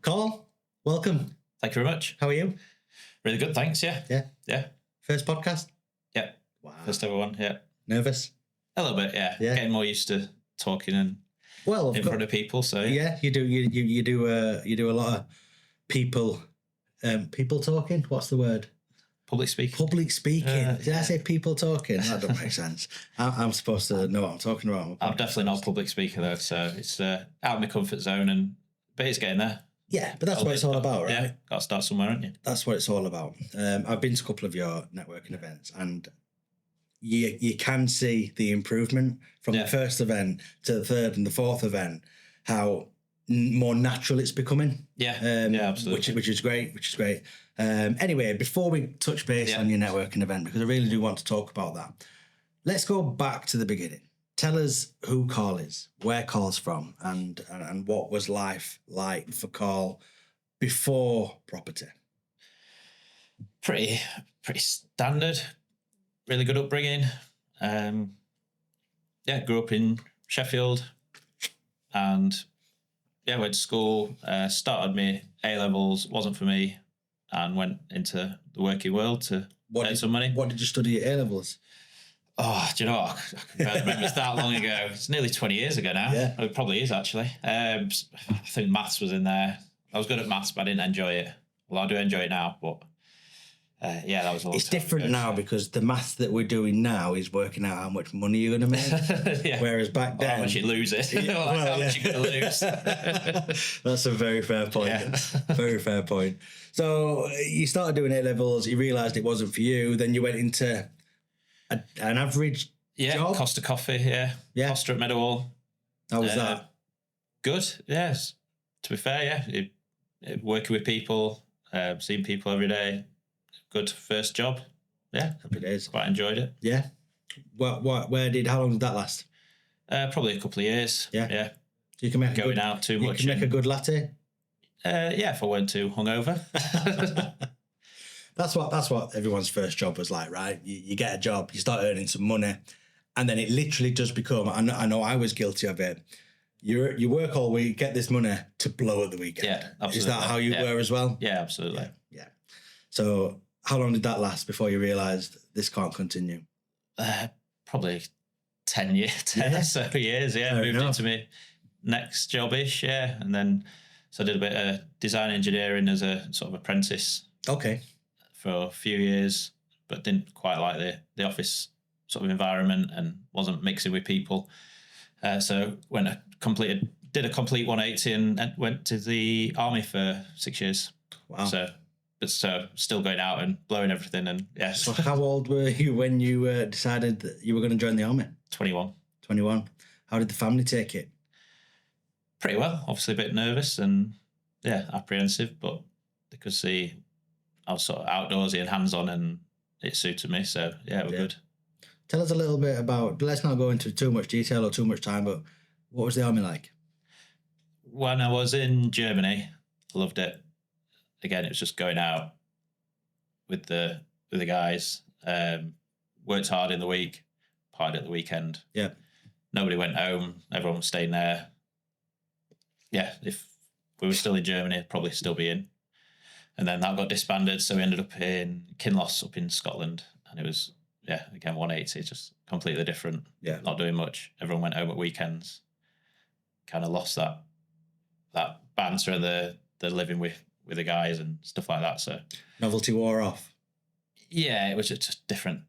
Carl, welcome. Thank you very much. How are you? Really good, thanks. Yeah. Yeah. First podcast? Yeah. Wow. First ever one. Yeah. Nervous? A little bit. Yeah. Getting more used to talking and in front of people. So yeah, you do. You do a lot of people talking. What's the word? Public speaking. Public speaking. Did I say people talking? That doesn't make sense. I'm supposed to know what I'm talking about. I'm definitely not a public speaker though, so it's out of my comfort zone, but it's getting there. Yeah, but that's what it's all about, right? Yeah, got to start somewhere, haven't you? That's what it's all about. I've been to a couple of your networking events, and you can see the improvement from the first event to the third and the fourth event, how more natural it's becoming. Yeah, absolutely. Which is great. Anyway, before we touch base on your networking event, because I really do want to talk about that, let's go back to the beginning. Tell us who Carl is, where Carl's from, and what was life like for Carl before property. Pretty standard. Really good upbringing. Grew up in Sheffield, and went to school. Started my A-levels, wasn't for me, and went into the working world to earn some money. What did you study at A-levels? Oh, do you know what? I can barely remember. It's that long ago. It's nearly 20 years ago now. Yeah. It probably is, actually. I think maths was in there. I was good at maths, but I didn't enjoy it. Well, I do enjoy it now, but that was a long It's time different ago, now because the maths that we're doing now is working out how much money you're going to make. Whereas back then... how much you lose it. How much you're going to lose. That's a very fair point. Yeah. Very fair point. So you started doing A-levels, you realised it wasn't for you, then you went into an average job? Costa Coffee, yeah. Costa at Meadowhall. How was that? Good, yes. To be fair, working with people, seeing people every day. Good first job. Yeah. Happy days. Quite enjoyed it. Yeah. How long did that last? Probably a couple of years. Yeah. So you can make out too much. You can make a good latte? If I weren't too hungover. That's what everyone's first job was like, right? You get a job, you start earning some money, and then it literally does become, I know I was guilty of it, you work all week, get this money to blow at the weekend. Yeah, absolutely. Is that how you were as well? Yeah, absolutely. Yeah. So how long did that last before you realised this can't continue? Probably 10 years, 10 or so years, Moved into my next job-ish, and then so I did a bit of design engineering as a sort of apprentice. Okay. For a few years, but didn't quite like the office sort of environment and wasn't mixing with people. So did a complete 180 and went to the army for 6 years. Wow. So still going out and blowing everything and So how old were you when you decided that you were going to join the army? 21. 21. How did the family take it? Pretty well. Obviously a bit nervous and apprehensive, but they could see I was sort of outdoorsy and hands-on and it suited me. So, we're good. Tell us a little bit about, let's not go into too much detail or too much time, but what was the army like? When I was in Germany, I loved it. Again, it was just going out with the guys, worked hard in the week, partied at the weekend. Yeah. Nobody went home. Everyone was staying there. Yeah, if we were still in Germany, I'd probably still be in. And then that got disbanded, so we ended up in Kinloss up in Scotland. And it was, again, 180, just completely different. Yeah. Not doing much. Everyone went home at weekends. Kind of lost that banter and the living with the guys and stuff like that. So novelty wore off? Yeah, it was just different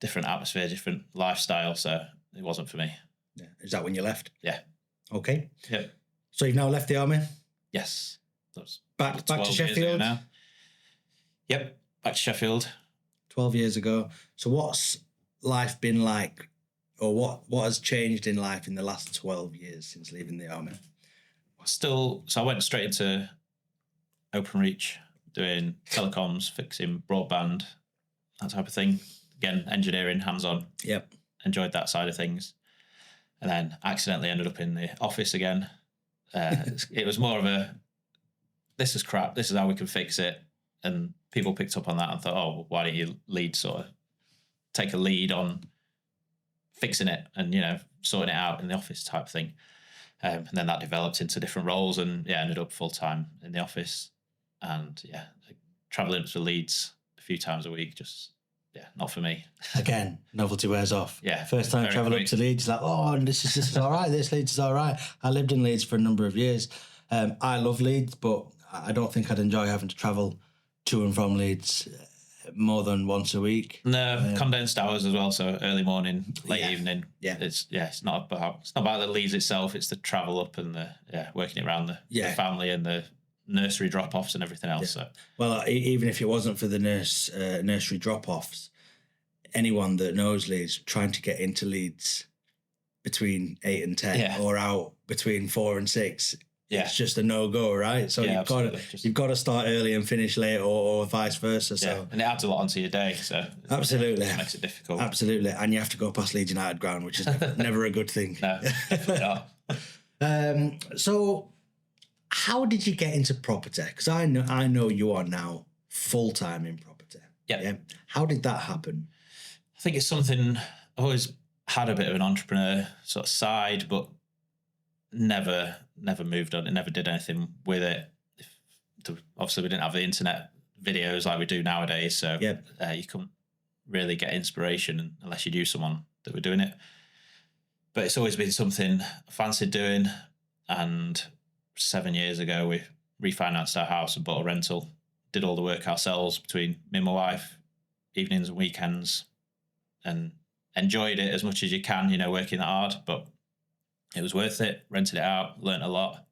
atmosphere, different lifestyle. So it wasn't for me. Yeah. Is that when you left? Yeah. Okay. Yeah. So you've now left the army? Yes. That was back to Sheffield now. Yep, back to Sheffield. 12 years ago. So what's life been like, or what has changed in life in the last 12 years since leaving the army? So I went straight into Openreach, doing telecoms, fixing broadband, that type of thing. Again, engineering, hands-on. Yep. Enjoyed that side of things. And then accidentally ended up in the office again. It was more of this is crap, this is how we can fix it. And people picked up on that and thought, oh, why don't you take a lead on fixing it and, sorting it out in the office type thing. And then that developed into different roles, and ended up full time in the office. And traveling to Leeds a few times a week, just not for me. Again, novelty wears off. Yeah, first time traveling up to Leeds, like, oh, and this is all right. This Leeds is all right. I lived in Leeds for a number of years. I love Leeds, but I don't think I'd enjoy having to travel to and from Leeds more than once a week. No, condensed hours as well. So early morning, late evening. Yeah, it's not about the Leeds itself. It's the travel up and the working it around the family and the nursery drop offs and everything else. So well, even if it wasn't for the nursery drop offs, anyone that knows Leeds trying to get into Leeds between 8 and 10 or out between 4 and 6. It's just a no-go, right? So you've got to start early and finish late, or vice versa. So and it adds a lot onto your day. So absolutely, it makes it difficult. Absolutely, and you have to go past Leeds United ground, which is never a good thing. No, definitely not. So, how did you get into property? Because I know you are now full time in property. Yeah. How did that happen? I think it's something I've always had a bit of an entrepreneur sort of side, but never moved on it, never did anything with it. Obviously, we didn't have the internet videos like we do nowadays, so you couldn't really get inspiration unless you knew someone that were doing it. But it's always been something I fancied doing, and 7 years ago we refinanced our house and bought a rental, did all the work ourselves between me and my wife, evenings and weekends, and enjoyed it as much as you can, working that hard, but it was worth it. Rented it out, learnt a lot,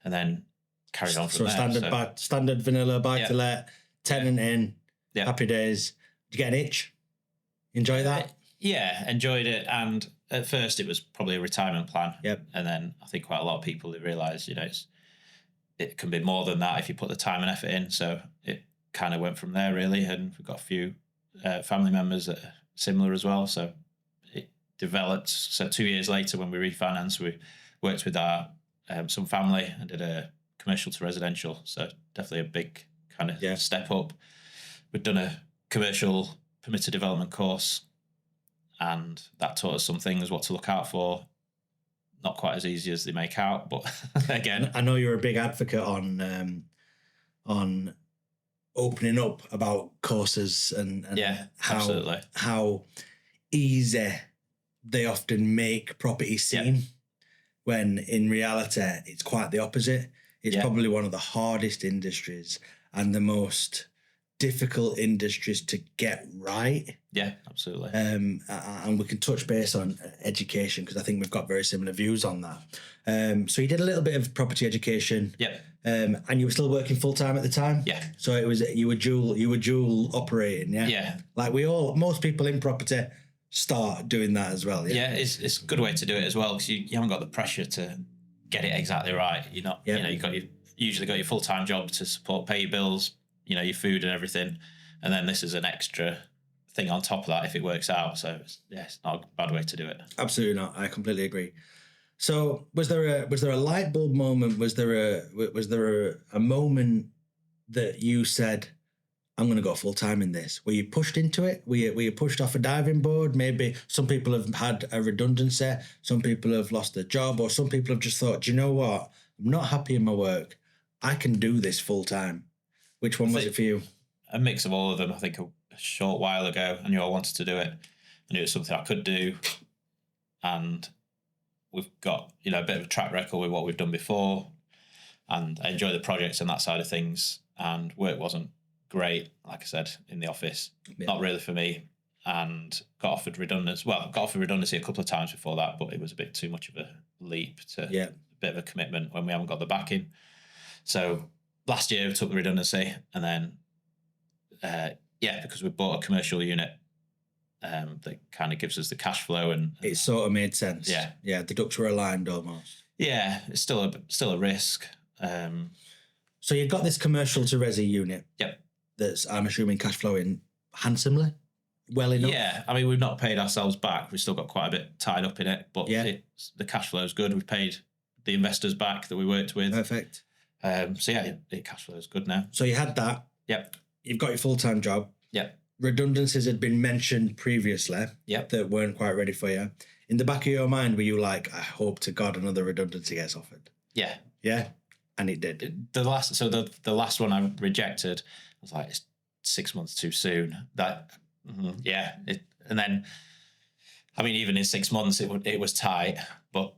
and then carried on from there. Standard vanilla buy to let, tenant in, happy days. Did you get an itch? Enjoy that? Yeah, enjoyed it. And at first it was probably a retirement plan. Yep. And then I think quite a lot of people they realise, it can be more than that if you put the time and effort in. So it kind of went from there really, and we've got a few family members that are similar as well. So developed. So 2 years later, when we refinanced, we worked with our some family and did a commercial to residential. So definitely a big kind of step up. We'd done a commercial permitted development course, and that taught us some things, what to look out for. Not quite as easy as they make out, but again, I know you're a big advocate on opening up about courses and how easy they often make property seem, when in reality it's quite the opposite. It's probably one of the hardest industries and the most difficult industries to get right. Yeah, absolutely. And we can touch base on education, because I think we've got very similar views on that. So you did a little bit of property education. Yeah. And you were still working full time at the time. Yeah. So you were dual operating. Yeah. Yeah. Like most people in property start doing that as well. Yeah, it's a good way to do it as well, because you haven't got the pressure to get it exactly right. You're not, you've usually got your full time job to support, pay your bills, your food and everything, and then this is an extra thing on top of that if it works out. So it's not a bad way to do it. Absolutely not. I completely agree. So was there a light bulb moment? Was there a moment that you said, I'm going to go full time in this? Were you pushed into it? Were you pushed off a diving board? Maybe some people have had a redundancy. Some people have lost their job, or some people have just thought, do you know what? I'm not happy in my work. I can do this full time. Which one was it for you? A mix of all of them. I think a short while ago, I knew I wanted to do it. I knew it was something I could do. And we've got, a bit of a track record with what we've done before. And I enjoy the projects and that side of things. And work wasn't great, like I said, in the office. Not really for me. And got offered redundancy. Well, got offered redundancy a couple of times before that, but it was a bit too much of a leap to a bit of a commitment when we haven't got the backing. So last year we took the redundancy, and then because we bought a commercial unit that kind of gives us the cash flow, and it sort of made sense. Yeah, the ducks were aligned almost. Yeah, it's still a risk. So you've got this commercial to resi unit. Yep. That's, I'm assuming, cash flowing handsomely, well enough. Yeah, I mean, we've not paid ourselves back. We've still got quite a bit tied up in it, but the cash flow is good. We've paid the investors back that we worked with. Perfect. The cash flow is good now. So you had that. Yep. You've got your full-time job. Yep. redundancies had been mentioned previously that weren't quite ready for you. In the back of your mind, were you like, I hope to God another redundancy gets offered? Yeah. Yeah. And it did. The last one I rejected, I was like, it's 6 months too soon. And then, I mean, even in 6 months, it was tight, but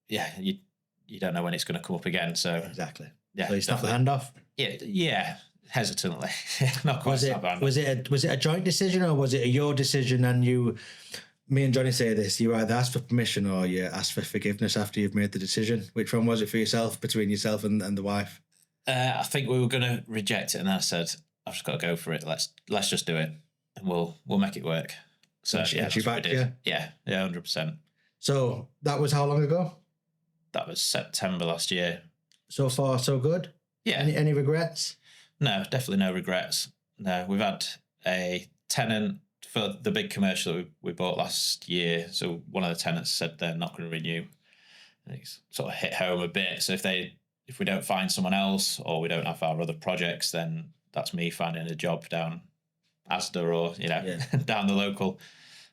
yeah, you don't know when it's going to come up again. So exactly. Yeah. So you snapped the hand off? Yeah. Hesitantly. Not quite so bad. Was it a joint decision, or was it your decision and me and Johnny say this, you either asked for permission or you asked for forgiveness after you've made the decision? Which one was it for yourself, between yourself and the wife? I think we were going to reject it, and then I said, I've just got to go for it. Let's just do it, and we'll make it work. So and she backed you? Yeah, 100%. So that was how long ago? That was September last year. So far, so good? Yeah. Any regrets? No, definitely no regrets. No, we've had a tenant for the big commercial that we bought last year. So one of the tenants said they're not going to renew. And it's sort of hit home a bit. So if we don't find someone else, or we don't have our other projects, then that's me finding a job down Asda or down the local.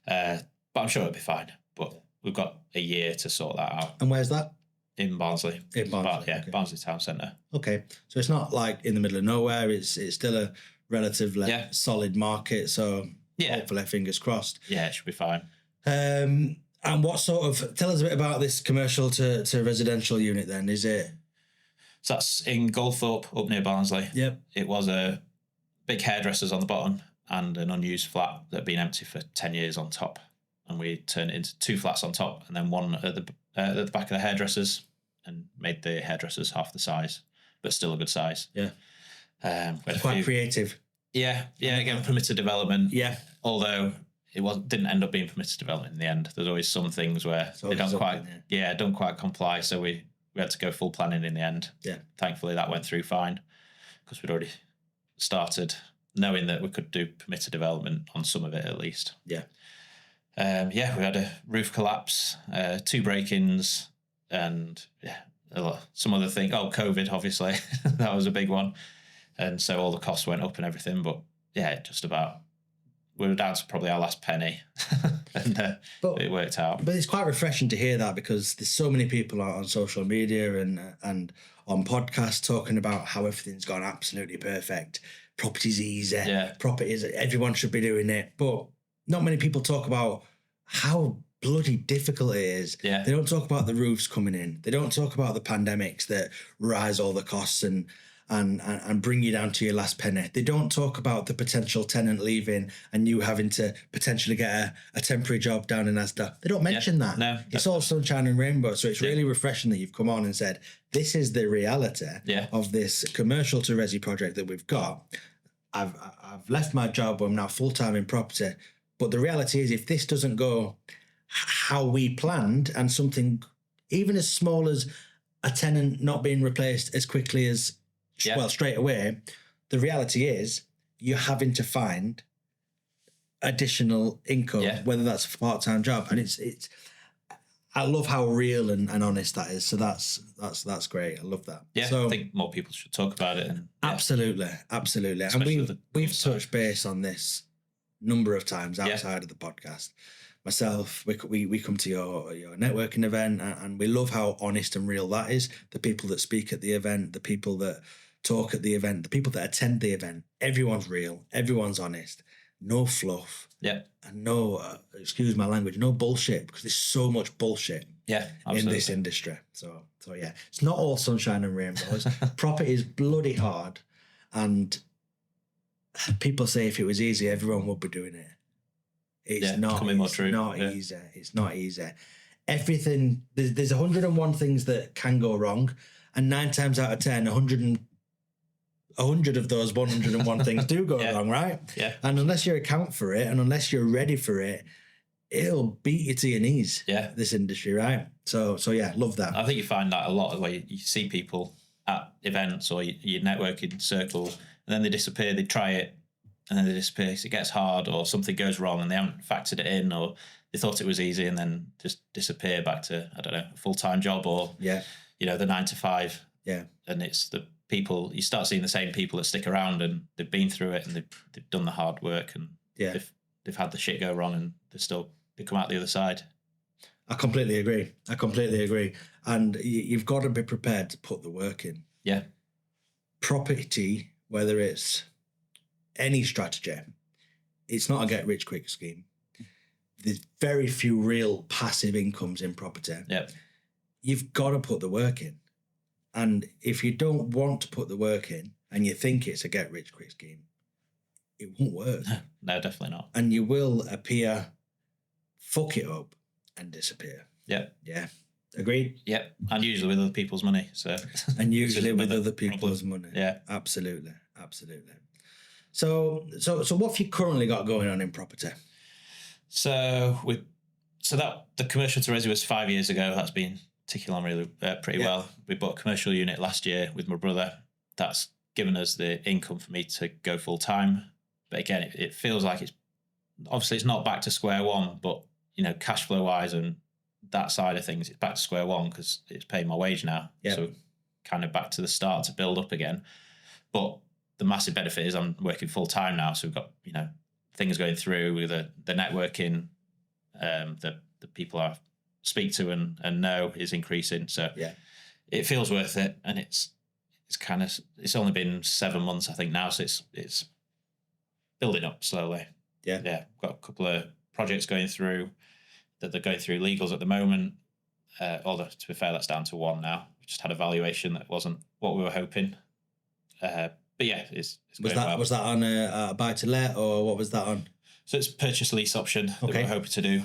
But I'm sure it'll be fine. But we've got a year to sort that out. And where's that? In Barnsley. Okay. Barnsley Town Centre. Okay, so it's not like in the middle of nowhere. It's still a relatively solid market. So hopefully, fingers crossed. Yeah, it should be fine. And what sort of, tell us a bit about this commercial to residential unit then. Is it? So that's in Goldthorpe, up near Barnsley. Yep. It was a big hairdressers on the bottom and an unused flat that had been empty for 10 years on top. And we turned it into 2 flats on top and then one at the back of the hairdressers, and made the hairdressers half the size, but still a good size. Yeah. Quite creative. Yeah. Again, permitted development. Yeah. Although it didn't end up being permitted development in the end. There's always some things where they don't quite comply. So we had to go full planning in the end. Yeah. Thankfully, that went through fine because we'd already started knowing that we could do permitted development on some of it at least. Yeah. We had a roof collapse, 2 break-ins, and some other thing. Oh, COVID, obviously. That was a big one. And so all the costs went up and everything. But yeah, just about, we were down to probably our last penny. And it worked out. But it's quite refreshing to hear that, because there's so many people on social media and on podcasts talking about how everything's gone absolutely perfect. Property's easy. Yeah. Properties, everyone should be doing it. But not many people talk about how bloody difficult it is. Yeah. They don't talk about the roofs coming in. They don't talk about the pandemics that rise all the costs and bring you down to your last penny. They don't talk about the potential tenant leaving and you having to potentially get a temporary job down in Asda. They don't mention that. No. It's all sunshine and rainbow. So it's really refreshing that you've come on and said, this is the reality of this commercial to resi project that we've got. I've left my job. I'm now full-time in property. But the reality is, if this doesn't go how we planned, and something even as small as a tenant not being replaced as quickly as, straight away, the reality is you're having to find additional income, whether that's a part-time job. And it's I love how real and honest that is. So that's great. I love that. Yeah, so, I think more people should talk about it. And absolutely. Especially and we've touched base on this number of times outside of the podcast. Myself, we come to your networking event, and we love how honest and real that is. The people that speak at the event, the people that talk at the event, the people that attend the event, everyone's real, everyone's honest, no fluff, and no, excuse my language, no bullshit, because there's so much bullshit in this industry. So yeah, it's not all sunshine and rainbows. Property is bloody hard, and people say if it was easy, everyone would be doing it. It's not. More true. Not easy. It's not easy. Everything, there's 101 things that can go wrong, and 9 times out of 10, 100 of those 101 things do go wrong, right? Yeah. And unless you account for it, and unless you're ready for it, it'll beat you to your knees. Yeah. This industry, right? So yeah, love that. I think you find that a lot of where you see people at events or your networking circle, and then they disappear. They try it, and then they disappear. So it gets hard, or something goes wrong, and they haven't factored it in, or they thought it was easy, and then just disappear back to, I don't know, a full-time job, or the 9 to 5. Yeah. And it's the people, you start seeing the same people that stick around, and they've been through it, and they've done the hard work, and Yeah. They've had the shit go wrong and they come out the other side. I completely agree. And you've got to be prepared to put the work in. Yeah. Property, whether it's any strategy, it's not a get-rich-quick scheme. There's very few real passive incomes in property. Yeah. You've got to put the work in. And if you don't want to put the work in and you think it's a get-rich-quick scheme, it won't work. No, definitely not. And you will appear, fuck it up, and disappear. Yeah. Yeah. Agreed? Yeah. And usually with other people's money. So. And usually with other people's money. Yeah. Absolutely. So what have you currently got going on in property? So the commercial to resi was 5 years ago. That's been ticking on really pretty well. We bought a commercial unit last year with my brother. That's given us the income for me to go full time. But again, it feels like it's not back to square one, but cash flow wise and that side of things, it's back to square one because it's paying my wage now. Yep. So kind of back to the start to build up again. But the massive benefit is I'm working full time now. So we've got, things going through with the networking, the people I speak to and know is increasing. So it feels worth it. And it's only been 7 months, I think now. So it's building up slowly. Yeah. Yeah. Got a couple of projects going through that they're going through legals at the moment. Although to be fair, that's down to one now. We just had a valuation that wasn't what we were hoping. But yeah, it's going well. Was that on a buy to let or what was that on? So it's purchase lease option that we're hoping to do.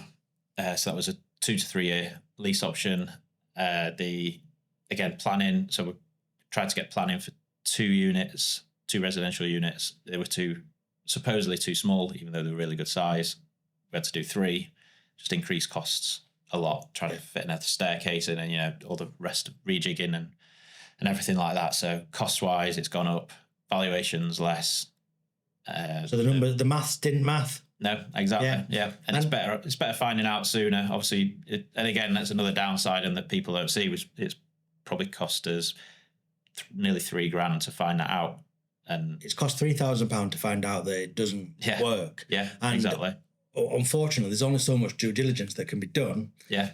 So that was a 2 to 3 year lease option. Planning. So we tried to get planning for 2 residential units. They were supposedly too small, even though they were really good size. We had to do 3, just increase costs a lot, trying to fit another staircase in and, all the rest of rejigging and everything like that. So cost wise, it's gone up, valuations less. So the maths didn't math? No, exactly. Yeah. And it's better finding out sooner. Obviously, and again, that's another downside and that people don't see, which it's probably cost us nearly $3,000 to find that out. And it's cost £3,000 to find out that it doesn't work. Yeah, and exactly. Unfortunately, there's only so much due diligence that can be done. Yeah.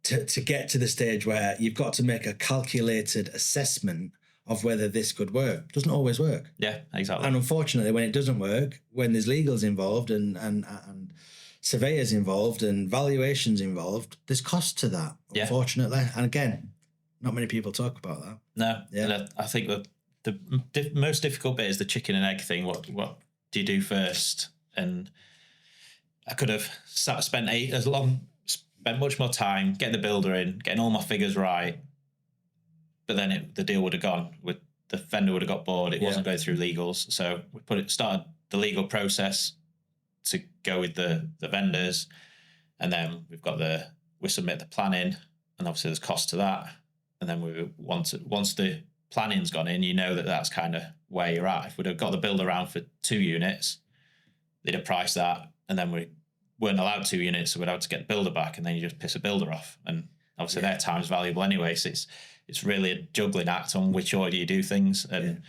To get to the stage where you've got to make a calculated assessment of whether this could work. It doesn't always work. Yeah, exactly. And unfortunately, when it doesn't work, when there's legals involved and surveyors involved and valuations involved, there's cost to that, unfortunately. And again, not many people talk about that. No. Yeah. And I think the most difficult bit is the chicken and egg thing. What do you do first? And I could have spent much more time getting the builder in, getting all my figures right. But then the deal would have gone. The vendor would have got bored. It wasn't going through legals. So we started the legal process to go with the vendors. And then we submit the planning, and obviously there's cost to that. And then once the planning's gone in, that's kind of where you're at. If we'd have got the builder around for 2 units, they'd have priced that, and then we weren't allowed 2 units, so we'd have to get the builder back, and then you just piss a builder off. And obviously their time's valuable anyway, so it's really a juggling act on which order you do things. And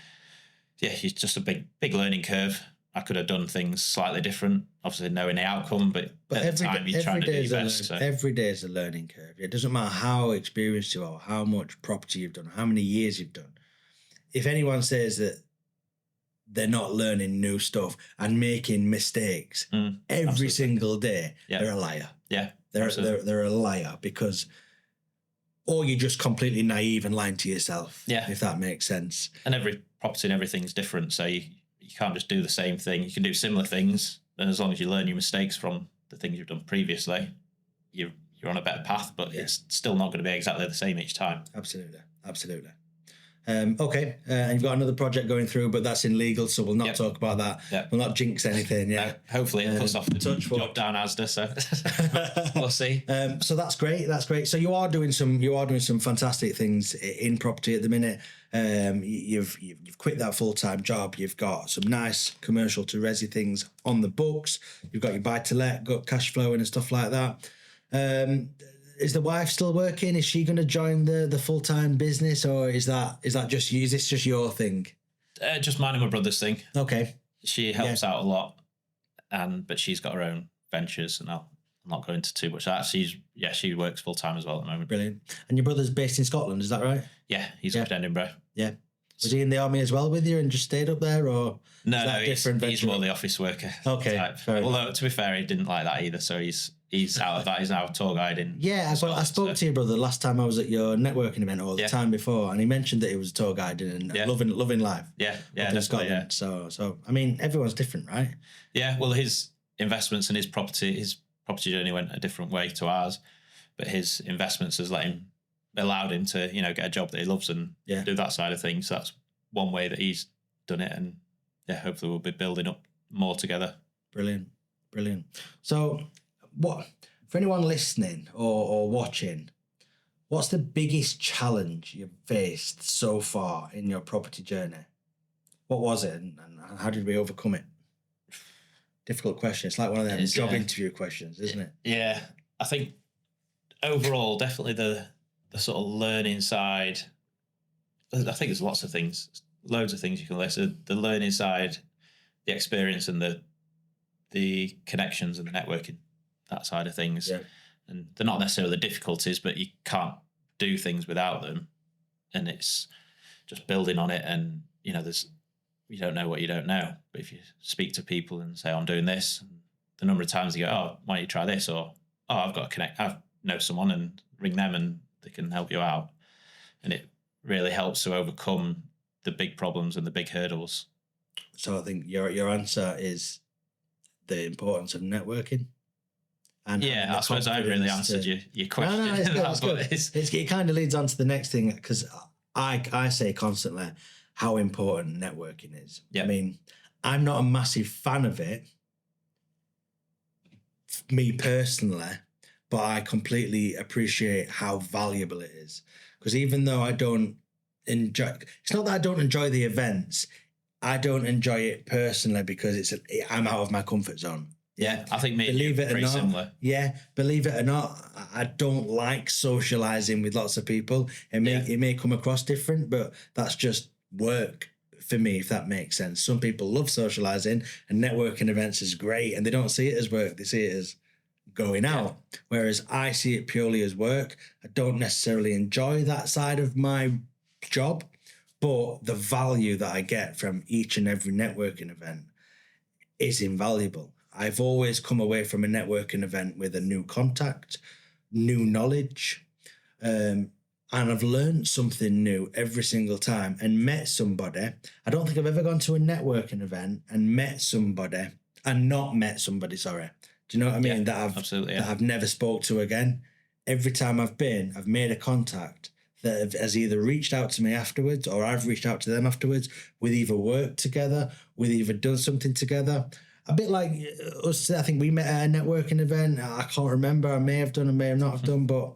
it's just a big learning curve. I could have done things slightly different, obviously knowing the outcome, but at the time you're trying to do your best. So. Every day is a learning curve. It doesn't matter how experienced you are, how much property you've done, how many years you've done. If anyone says that they're not learning new stuff and making mistakes every single day, they're a liar. Yeah, they're a liar because... Or you're just completely naive and lying to yourself, if that makes sense. And every property and everything's different, so you can't just do the same thing. You can do similar things, and as long as you learn your mistakes from the things you've done previously, you're on a better path, but it's still not going to be exactly the same each time. Absolutely. Okay, and you've got another project going through, but that's in legal, so we'll not talk about that. Yep. We'll not jinx anything. Yeah. No, hopefully it puts off the job down Asda, so we'll see. So that's great. So you are doing some fantastic things in property at the minute. You've quit that full-time job. You've got some nice commercial to resi things on the books. You've got your buy to let, got cash flowing and stuff like that. Is the wife still working? Is she going to join the full-time business, or is that just you? Is this just your thing? Just mine and my brother's thing. Okay. She helps out a lot. but she's got her own ventures, and I'll not go into too much of that. She works full time as well at the moment. Brilliant. And your brother's based in Scotland, is that right? Yeah, he's up in Edinburgh. Yeah. Was he in the army as well with you and just stayed up there, or no, he's more the office worker. Okay, type. Although to be fair, he didn't like that either. So he's out of that. He's now a tour guide in. Yeah, I spoke to your brother last time I was at your networking event, or the time before, and he mentioned that he was a tour guide and loving life. Yeah, in Scotland. Yeah. So I mean, everyone's different, right? Yeah. Well, his investments and his property journey went a different way to ours, but his investments has allowed him to get a job that he loves and do that side of things. So that's one way that he's done it, and hopefully we'll be building up more together. Brilliant. So what, for anyone listening or watching, what's the biggest challenge you've faced so far in your property journey? What was it, and how did we overcome it? Difficult question. It's like one of them job interview questions, isn't it? Yeah, I think overall, definitely the sort of learning side. I think there's lots of things, loads of things you can listen. The learning side, the experience, and the connections and the networking, that side of things. Yeah. And they're not necessarily the difficulties, but you can't do things without them. And it's just building on it. And you don't know what you don't know. But if you speak to people and say, I'm doing this, the number of times you go, oh, why don't you try this? Or, oh, I've got to connect. I know someone, and ring them and they can help you out. And it really helps to overcome the big problems and the big hurdles. So I think your answer is the importance of networking. And I suppose I've really answered your question. No, it's good. It kind of leads on to the next thing, because I say constantly how important networking is. Yeah. I mean, I'm not a massive fan of it, me personally, but I completely appreciate how valuable it is. Because even though I don't enjoy, it's not that I don't enjoy the events, I don't enjoy it personally because I'm out of my comfort zone. Yeah, I think me and pretty similar. Yeah, believe it or not, I don't like socializing with lots of people. It may come across different, but that's just work for me, if that makes sense. Some people love socializing, and networking events is great, and they don't see it as work, they see it as going out. Whereas I see it purely as work. I don't necessarily enjoy that side of my job, but the value that I get from each and every networking event is invaluable. I've always come away from a networking event with a new contact, new knowledge, and I've learned something new every single time and met somebody. I don't think I've ever gone to a networking event and met somebody and not met somebody, sorry. Do you know what I mean? Yeah, absolutely. That I've never spoke to again. Every time I've been, I've made a contact that has either reached out to me afterwards or I've reached out to them afterwards. We've either worked together, we've either done something together. A bit like us, I think we met at a networking event. I can't remember. I may have done, I may have not have done, but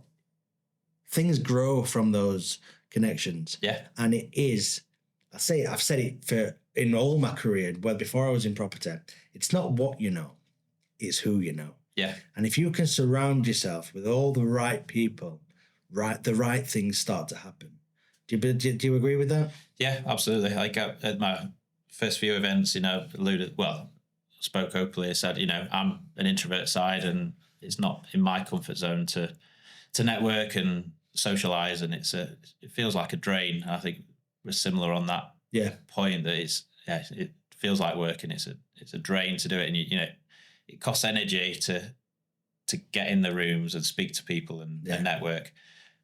things grow from those connections. Yeah. And it is, I've said it in all my career, well, before I was in property, it's not what you know, it's who you know. Yeah. And if you can surround yourself with all the right people, the right things start to happen. Do you agree with that? Yeah, absolutely. Like at my first few events, spoke openly. I said, I'm an introvert side, and it's not in my comfort zone to network and socialize, and it feels like a drain. I think we're similar on that point, that it feels like work, and it's a drain to do it, and it costs energy to get in the rooms and speak to people and network.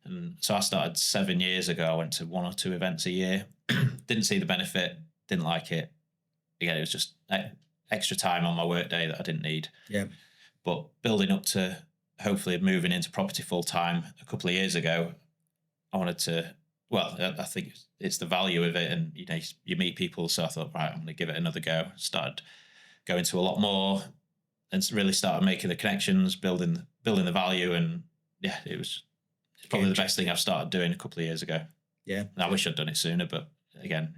And so I started 7 years ago. I went to 1 or 2 events a year. Didn't see the benefit, didn't like it. Again, it was just extra time on my work day that I didn't need. Yeah. But building up to hopefully moving into property full time a couple of years ago, I wanted to, I think it's the value of it, and you meet people. So I thought, right, I'm going to give it another go. Started going to a lot more, and really started making the connections, building the value, and it's probably the best thing I've started doing a couple of years ago. Yeah. And I wish I'd done it sooner, but again,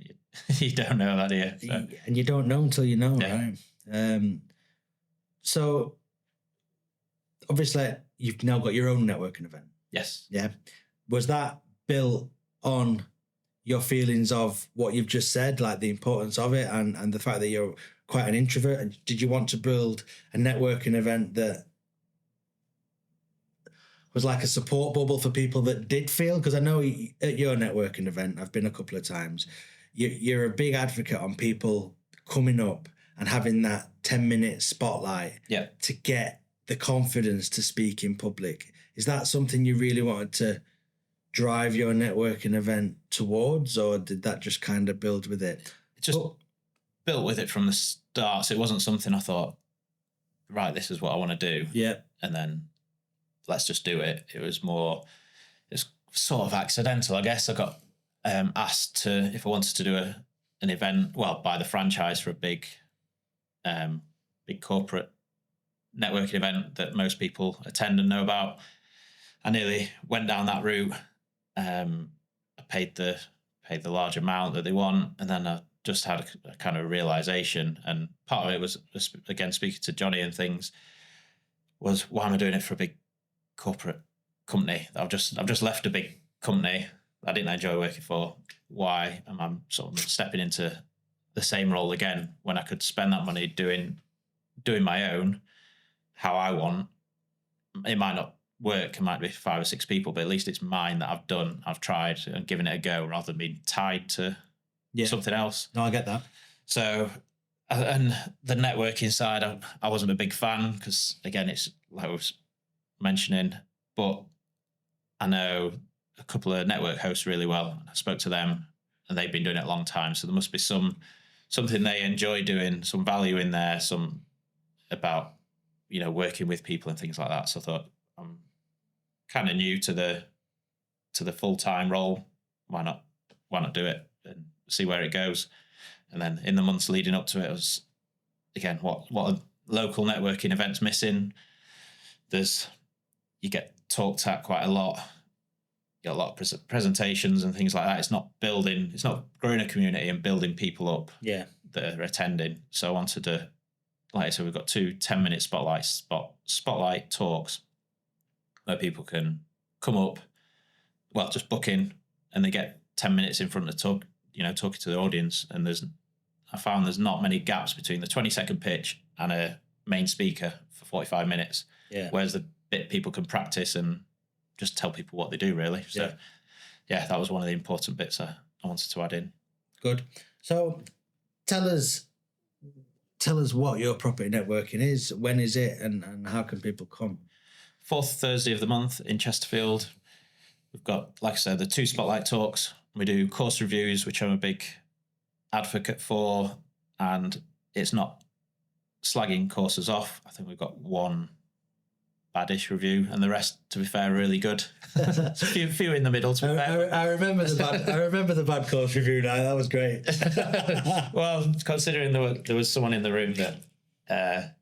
you don't know that, do you? So. And you don't know until you know, right? So obviously you've now got your own networking event. Yes. Yeah. Was that built on your feelings of what you've just said, like the importance of it and the fact that you're quite an introvert? And did you want to build a networking event that was like a support bubble for people that did feel? Because I know at your networking event, I've been a couple of times, you're a big advocate on people coming up and having that 10-minute spotlight to get the confidence to speak in public. Is that something you really wanted to drive your networking event towards, or did that just kind of build with it? It just built with it from the start. So it wasn't something I thought, right, this is what I want to do. Yeah. And then let's just do it. It was more, it's sort of accidental, I guess. I got asked if I wanted to do an event, by the franchise for a big corporate networking event that most people attend and know about. I nearly went down that route. I paid the large amount that they want, and then I just had a kind of realization. And part of it was, again, speaking to Johnny and things, was why am I doing it for a big corporate company? I've just left a big company I didn't enjoy working for. Why am I sort of stepping into the same role again when I could spend that money doing my own, how I want? It might not work, it might be 5 or 6 people, but at least it's mine that I've tried and given it a go rather than being tied to something else. No, I get that. So, and the networking side, I wasn't a big fan because, again, it's like I was mentioning, but I know a couple of network hosts really well. I spoke to them and they've been doing it a long time. So there must be something they enjoy doing, some value in there, some about, working with people and things like that. So I thought, I'm kind of new to the full-time role. Why not do it and see where it goes? And then in the months leading up to it, was, again, what are local networking events missing? You get talked at quite a lot. You get a lot of presentations and things like that. It's not growing a community and building people up that are attending. So I wanted to, like I said, we've got 2 10-minute spotlight talks where people can come up, just book in, and they get 10 minutes in front of talking to the audience. And I found there's not many gaps between the 20-second pitch and a main speaker for 45 minutes. Yeah. Whereas the bit people can practice and just tell people what they do, really. So, that was one of the important bits I wanted to add in. Good. So tell us what your property networking is, when is it, and how can people come? 4th Thursday of the month in Chesterfield. We've got, like I said, the 2 spotlight talks. We do course reviews, which I'm a big advocate for, and it's not slagging courses off. I think we've got 1 baddish review, and the rest, to be fair, are really good. A few in the middle, to be fair. I remember the bad course review now. That was great. Well, considering there was someone in the room that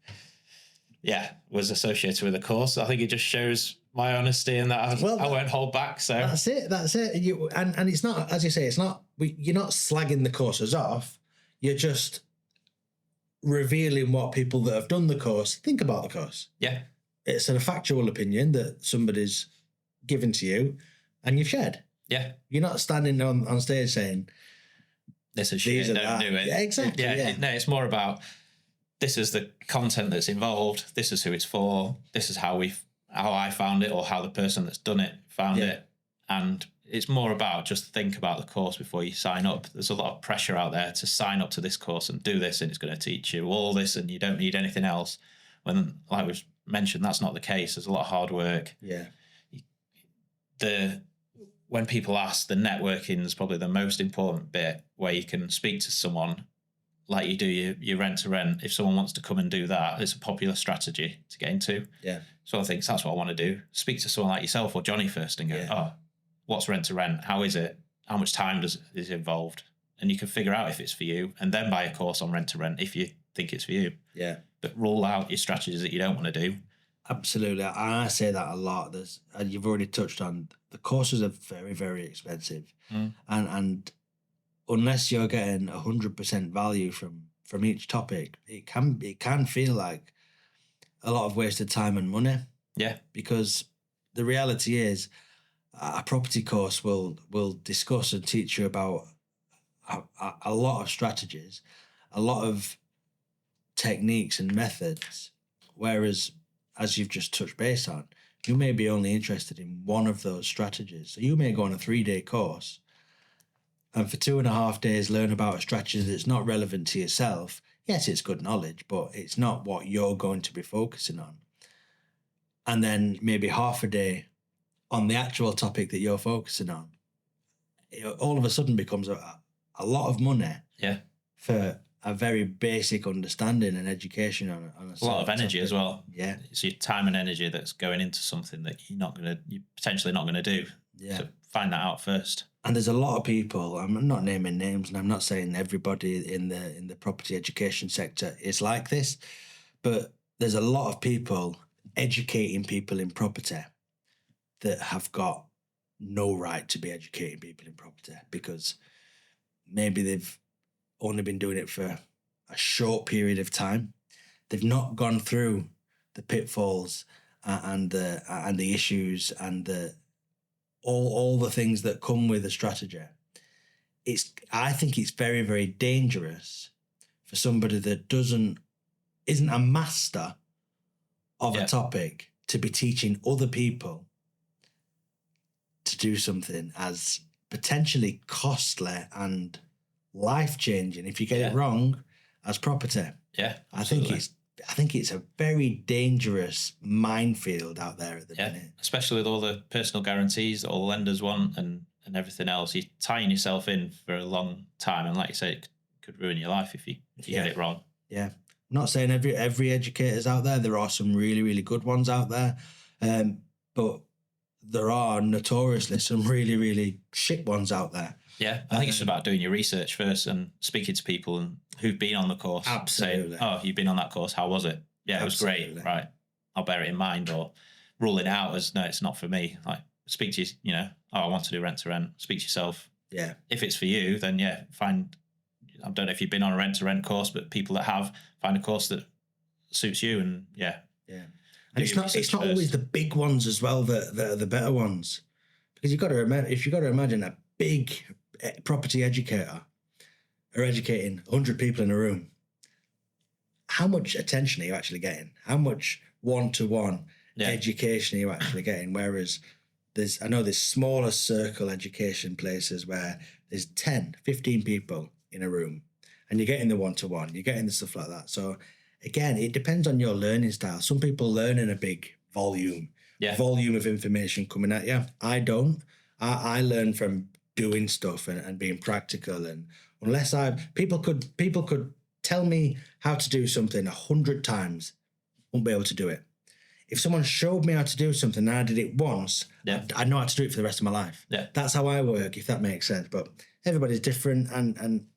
was associated with the course, I think it just shows my honesty and that I won't hold back. So that's it. And it's not, as you say, you're not slagging the courses off. You're just revealing what people that have done the course think about the course. Yeah. It's a factual opinion that somebody's given to you and you've shared. Yeah. You're not standing on stage saying, this is shit, don't do it. Yeah, exactly. Yeah. No, it's more about, this is the content that's involved. This is who it's for. This is how I found it, or how the person that's done it found it. And it's more about, just think about the course before you sign up. There's a lot of pressure out there to sign up to this course and do this, and it's going to teach you all this and you don't need anything else. When, like we've mentioned, that's not the case. There's a lot of hard work. Yeah. When people ask, the networking is probably the most important bit, where you can speak to someone like you do your rent to rent. If someone wants to come and do that, it's a popular strategy to get into. Yeah. So I think that's what I want to do. Speak to someone like yourself or Johnny first and go, what's rent to rent? How is it? How much time is involved? And you can figure out if it's for you, and then buy a course on rent to rent if you think it's for you. Yeah. But rule out your strategies that you don't want to do. Absolutely. I say that a lot. And you've already touched on, the courses are very, very expensive. And unless you're getting 100% value from each topic, it can feel like a lot of wasted time and money. Yeah. Because the reality is, a property course will discuss and teach you about a lot of strategies, a lot of techniques and methods, whereas, as you've just touched base on, you may be only interested in one of those strategies. So you may go on a 3-day course and for 2.5 days learn about a strategy that's not relevant to yourself. Yes, it's good knowledge, but it's not what you're going to be focusing on. And then maybe half a day on the actual topic that you're focusing on. It all of a sudden becomes a lot of money for a very basic understanding and education on a lot of energy topic as well. Yeah, it's your time and energy that's going into something that you're potentially not gonna do. Yeah, so find that out first. And there's a lot of people. I'm not naming names, and I'm not saying everybody in the property education sector is like this, but there's a lot of people educating people in property that have got no right to be educating people in property, because maybe they've only been doing it for a short period of time. They've not gone through the pitfalls and the issues and all the things that come with a strategy. I think it's very, very dangerous for somebody that isn't a master of a topic to be teaching other people to do something as potentially costly and life-changing if you get it wrong as property. Yeah, absolutely. I think it's a very dangerous minefield out there at the minute. Especially with all the personal guarantees that all the lenders want and everything else. You're tying yourself in for a long time, and like you say, it could ruin your life if you get it wrong. Yeah. I'm not saying every educator's out there. There are some really, really good ones out there. But there are notoriously some really, really shit ones out there. Yeah, I think it's about doing your research first and speaking to people who've been on the course. Absolutely. Saying, oh, you've been on that course. How was it? Yeah, it was great. Right. I'll bear it in mind, or rule it out as, no, it's not for me. Like, speak to oh, I want to do rent to rent. Speak to yourself. Yeah. If it's for you, then find, I don't know if you've been on a rent to rent course, but people that have, find a course that suits you. And yeah. And it's not always the big ones as well that are the better ones, because you've got to remember, if you've got to imagine a big property educator are educating 100 people in a room, how much attention are you actually getting? How much one-to-one education are you actually getting? Whereas I know there's smaller circle education places where there's 10, 15 people in a room and you're getting the one-to-one, you're getting the stuff like that. So again, it depends on your learning style. Some people learn in a big volume of information coming at you. I don't. I learn from doing stuff and being practical, and unless people could tell me how to do something 100 times, won't be able to do it. If someone showed me how to do something and I did it once, I know how to do it for the rest of my life. Yeah, that's how I work, if that makes sense. But everybody's different, and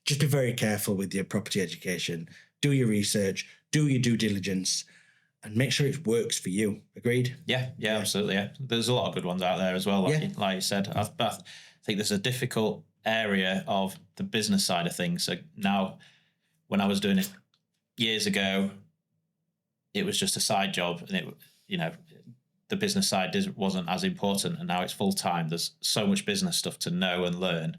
just be very careful with your property education. Do your research, do your due diligence, and make sure it works for you. Agreed? Yeah, absolutely. Yeah, there's a lot of good ones out there as well. Like you said, I think there's a difficult area of the business side of things. So now, when I was doing it years ago, it was just a side job, and the business side wasn't as important. And now it's full time. There's so much business stuff to know and learn.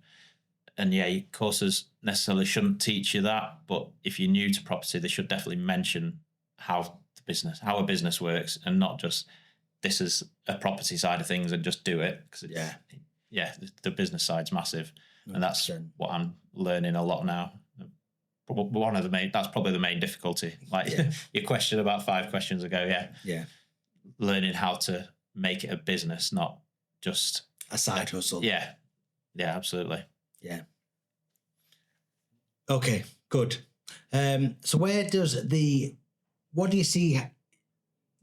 And your courses necessarily shouldn't teach you that, but if you're new to property, they should definitely mention how a business works, and not just this is a property side of things and just do it. Because the business side's massive, 100%. And that's what I'm learning a lot now. That's probably the main difficulty. Like your question about 5 questions ago, learning how to make it a business, not just a side hustle. Yeah, absolutely. Yeah. Okay, good. So what do you see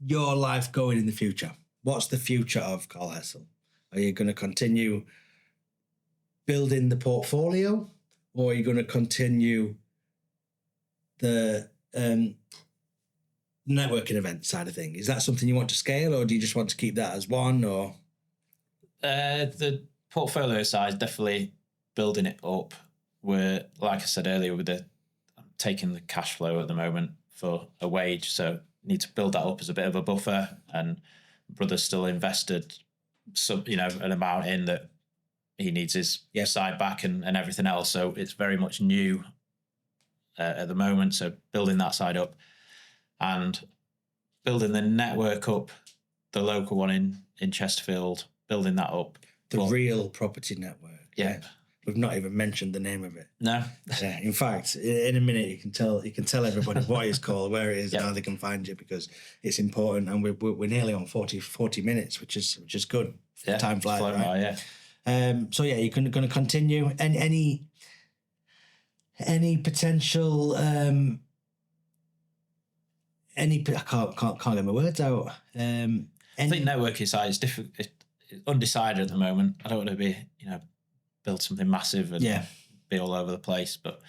your life going in the future? What's the future of Carl Hessel? Are you going to continue building the portfolio, or are you going to continue the networking event side of thing? Is that something you want to scale, or do you just want to keep that as one? Or the portfolio side, definitely building it up. We're, like I said earlier, I'm taking the cash flow at the moment for a wage, so need to build that up as a bit of a buffer. And brother's still invested some, an amount in that he needs his side back and everything else. So it's very much new at the moment. So building that side up and building the network up, the local one in Chesterfield, building that up. The Real Property Network. Yeah. We've not even mentioned the name of it. No. Yeah. In fact, in a minute you can tell everybody what it's called, where it is, and how they can find you, because it's important. And we're nearly on 40 minutes, which is good. Yeah. Time flies, right? By, yeah. So yeah, you're going to continue. And any potential I can't get my words out. I think networking side is different. It's undecided at the moment. I don't want to be, build something massive and be all over the place, but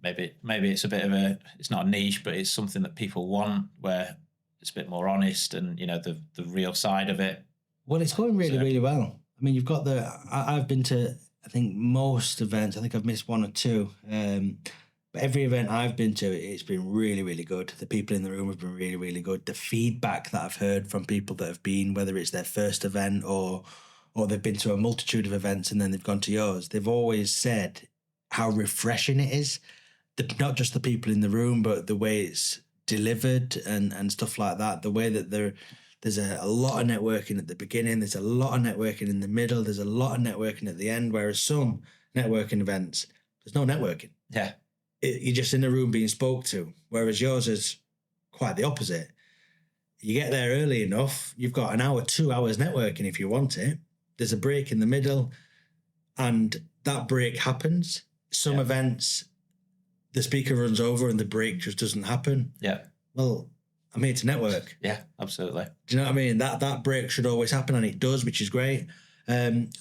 maybe it's a bit of it's not a niche, but it's something that people want, where it's a bit more honest and, the real side of it. Well, it's going really well. I mean, you've got I've been to, I think, most events. I think I've missed one or two. But every event I've been to, it's been really, really good. The people in the room have been really, really good. The feedback that I've heard from people that have been, whether it's their first event or they've been to a multitude of events and then they've gone to yours, they've always said how refreshing it is. Not just the people in the room, but the way it's delivered and stuff like that. The way that there's a lot of networking at the beginning, there's a lot of networking in the middle, there's a lot of networking at the end, whereas some networking events, there's no networking. Yeah. You're just in a room being spoke to, whereas yours is quite the opposite. You get there early enough, you've got an hour, 2 hours networking if you want it. There's a break in the middle, and that break happens. Some events, the speaker runs over and the break just doesn't happen. Yeah. Well, I'm here to network. Yeah, absolutely. Do you know what I mean? That break should always happen, and it does, which is great. And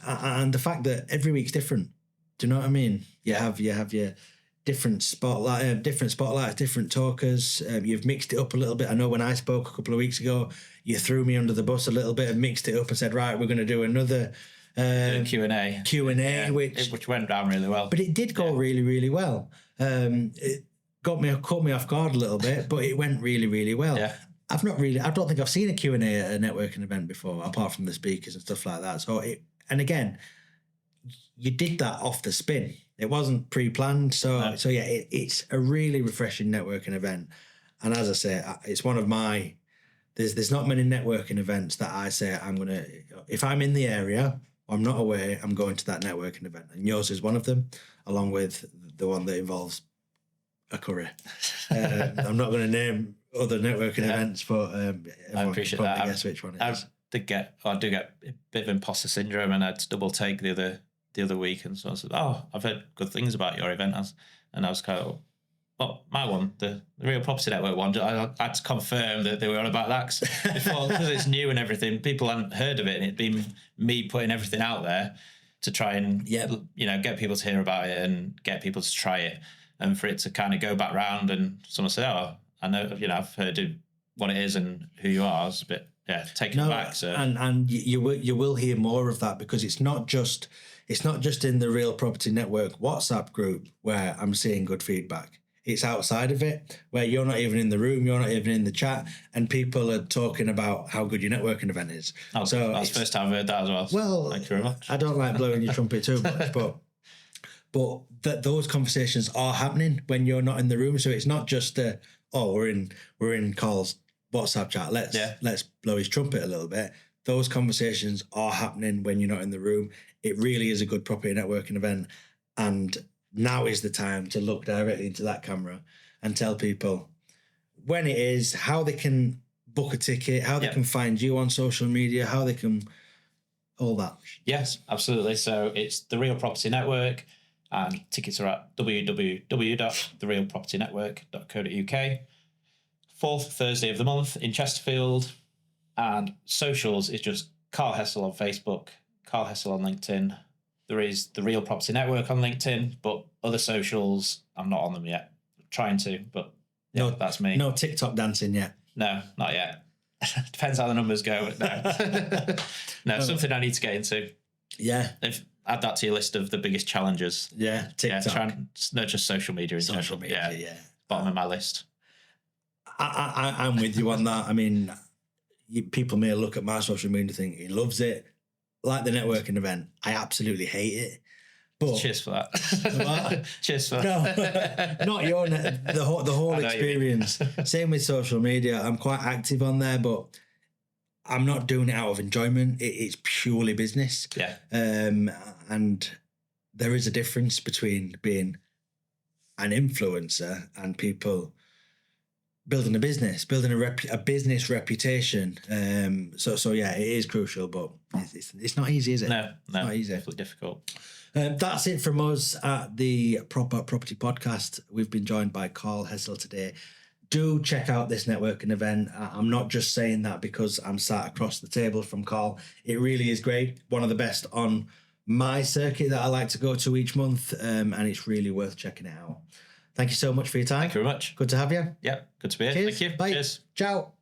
the fact that every week's different. Do you know what I mean? You have your different spotlights, different talkers. You've mixed it up a little bit. I know when I spoke a couple of weeks ago, you threw me under the bus a little bit and mixed it up and said, right, we're going to do another Q&A, which went down really well. But it did go really, really well. It caught me off guard a little bit, but it went really, really well. Yeah. I don't think I've seen a Q&A at a networking event before, apart from the speakers and stuff like that. So and again, you did that off the spin. It wasn't pre-planned. So yeah, it's a really refreshing networking event. And as I say, it's one of my, there's not many networking events that I say if I'm in the area, I'm not away, I'm going to that networking event. And yours is one of them, along with the one that involves a curry. I'm not going to name other networking events, but I appreciate that. Guess which one it is. I do get a bit of imposter syndrome, and I had to double take the other week, and so I said, I've heard good things about your event, and I was kind of, my one, the Real Property Network one, I had to confirm that they were on about that because it's new and everything. People hadn't heard of it, and it'd been me putting everything out there to try and get people to hear about it and get people to try it, and for it to kind of go back round and someone say, I know, I've heard what it is and who you are. I was a bit taken aback. So and you will hear more of that, because it's not just in the Real Property Network WhatsApp group where I'm seeing good feedback. It's outside of it, where you're not even in the room, you're not even in the chat, and people are talking about how good your networking event is. So that's the first time I've heard that as well. Well, thank you very much. I don't like blowing your trumpet too much, but those conversations are happening when you're not in the room. So it's not just we're in Carl's WhatsApp chat. Let's blow his trumpet a little bit. Those conversations are happening when you're not in the room. It really is a good property networking event, and now is the time to look directly into that camera and tell people when it is, how they can book a ticket, how they can find you on social media, how they can, all that. Yes, absolutely. So it's the Real Property Network, and tickets are at www.therealpropertynetwork.co.uk. 4th Thursday of the month in Chesterfield, and socials is just Carl Hessel on Facebook, Carl Hessel on LinkedIn. There is the Real Property Network on LinkedIn, but other socials, I'm not on them yet. I'm trying to, but that's me. No TikTok dancing yet? No, not yet. Depends how the numbers go. But no, something I need to get into. Yeah. Add that to your list of the biggest challenges. Yeah, TikTok. Not just social media. Social media, yeah. Bottom of my list. I'm with you on that. I mean, people may look at my social media and think he loves it. like the networking event. I absolutely hate it. But cheers for that. Cheers for that. No, not your the whole experience. Same with social media. I'm quite active on there, but I'm not doing it out of enjoyment. It's purely business. Yeah. And there is a difference between being an influencer and people building a business, building a business reputation. So yeah, it is crucial, but it's not easy, is it? No, it's not easy. Definitely difficult. That's it from us at the Proper Property Podcast. We've been joined by Carl Hessel today. Do check out this networking event. I'm not just saying that because I'm sat across the table from Carl. It really is great. One of the best on my circuit that I like to go to each month, and it's really worth checking it out. Thank you so much for your time. Thank you very much. Good to have you. Yeah, good to be here. Cheers. Thank you. Bye. Cheers. Ciao.